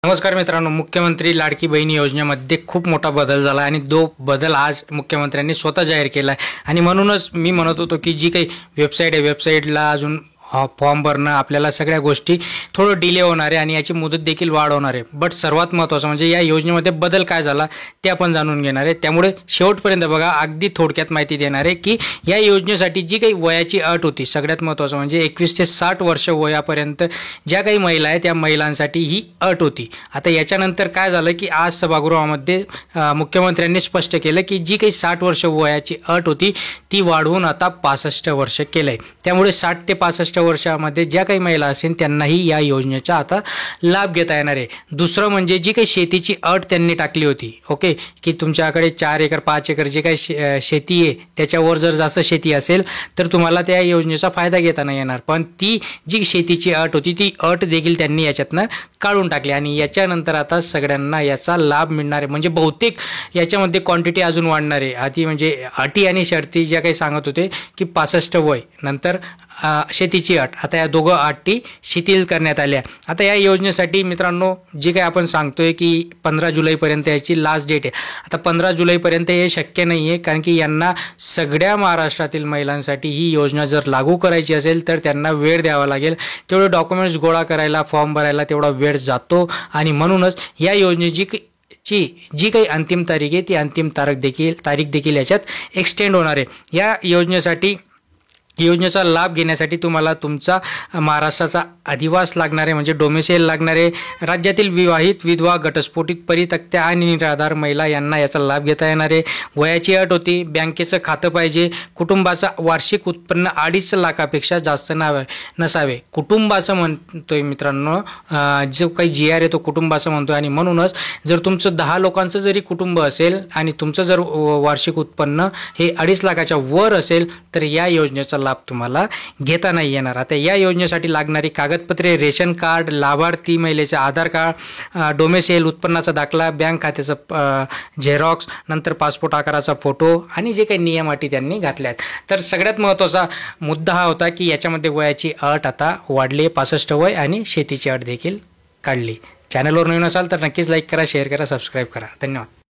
नमस्कार मित्रांनो, मुख्यमंत्री लाडकी बहीण योजनेमध्ये खूप मोठा बदल झाला आणि तो बदल आज मुख्यमंत्र्यांनी स्वतः जाहीर केला आहे. आणि म्हणूनच मी म्हणत होतो की जी काही वेबसाईट आहे, वेबसाईटला अजून फॉर्म भरणं, आपल्याला सगळ्या गोष्टी थोडं डिले होणार आहे आणि याची मुदत देखील वाढ होणार आहे. बट सर्वात महत्त्वाचं म्हणजे या योजनेमध्ये बदल काय झाला ते आपण जाणून घेणार आहे. त्यामुळे शेवटपर्यंत बघा, अगदी थोडक्यात माहिती देणार आहे की या योजनेसाठी जी काही वयाची अट होती, सगळ्यात महत्त्वाचं म्हणजे 21 ते 60 वर्ष वयापर्यंत ज्या काही महिला आहेत त्या महिलांसाठी ही अट होती. आता याच्यानंतर काय झालं की आज सभागृहामध्ये मुख्यमंत्र्यांनी स्पष्ट केलं की जी काही 60 वर्ष वयाची अट होती ती वाढवून आता 65 वर्ष केलं आहे. त्यामुळे 60 ते 65 वर्षामध्ये ज्या काही महिला असेल त्यांनाही या योजनेचा आता लाभ घेता येणार आहे. दुसरं म्हणजे जी काही शेतीची अट त्यांनी टाकली होती, ओके, की तुमच्याकडे 4 एकर 5 एकर जे काही शेती आहे त्याच्यावर जर जास्त शेती असेल तर तुम्हाला त्या योजनेचा फायदा घेता नाही येणार. पण ती जी शेतीची अट होती ती अट देखील त्यांनी याच्यातनं काढून टाकली आणि याच्यानंतर आता सगळ्यांना याचा लाभ मिळणार आहे. म्हणजे बहुतेक याच्यामध्ये क्वांटिटी अजून वाढणार आहे. आधी म्हणजे अटी आणि शर्ती ज्या काही सांगत होते की 65 वय नंतर शेतीची अट, आता या दोघं अटी शिथिल करण्यात आल्या. आता या योजनेसाठी मित्रांनो जे काही आपण सांगतोय की 15 जुलैपर्यंत याची लास्ट डेट आहे. आता 15 जुलैपर्यंत हे शक्य नाही आहे, कारण की यांना सगळ्या महाराष्ट्रातील महिलांसाठी ही योजना जर लागू करायची असेल तर त्यांना वेळ द्यावा लागेल. तेवढे डॉक्युमेंट्स गोळा करायला, फॉर्म भरायला तेवढा वेळ जातो आणि म्हणूनच या योजनेची जी काही अंतिम तारीख आहे ती अंतिम तारीख देखील याच्यात एक्सटेंड होणार आहे. या योजनेचा लाभ घेण्यासाठी तुम्हाला तुमचा महाराष्ट्राचा अधिवास लागणार आहे, म्हणजे डोमेसाईल लागणार आहे. राज्यातील विवाहित, विधवा, घटस्फोटित, परित्यक्त्या आणि निराधार महिला यांना याचा लाभ घेता येणार आहे. वयाची अट होती, बँकेचं खातं पाहिजे, कुटुंबाचा वार्षिक उत्पन्न 2.5 लाखापेक्षा जास्त नसावे. कुटुंबाचं म्हणतोय मित्रांनो, जो काही GR आहे तो कुटुंबाचं म्हणतोय आणि म्हणूनच जर तुमचं 10 लोकांचं जरी कुटुंब असेल आणि तुमचं जर वार्षिक उत्पन्न हे 2.5 लाखाच्या वर असेल तर या योजनेचा लाभ तुम्हाला घेता नाही येणार. आता या योजनेसाठी लागणारी कागदपत्रे: रेशन कार्ड, लाभार्थी महिलेचे आधार कार्ड, डोमेसाईल, उत्पन्नाचा दाखला, बँक खात्याचा झेरॉक्स, नंतर पासपोर्ट आकाराचा फोटो आणि जे काही नियम अटी त्यांनी घातल्या आहेत. तर सगळ्यात महत्त्वाचा मुद्दा हा होता की याच्यामध्ये वयाची अट आता वाढली, 65 वय, आणि शेतीची अट देखील काढली. चॅनलवर नवीन असाल तर नक्कीच लाईक करा, शेअर करा, सबस्क्राईब करा. धन्यवाद.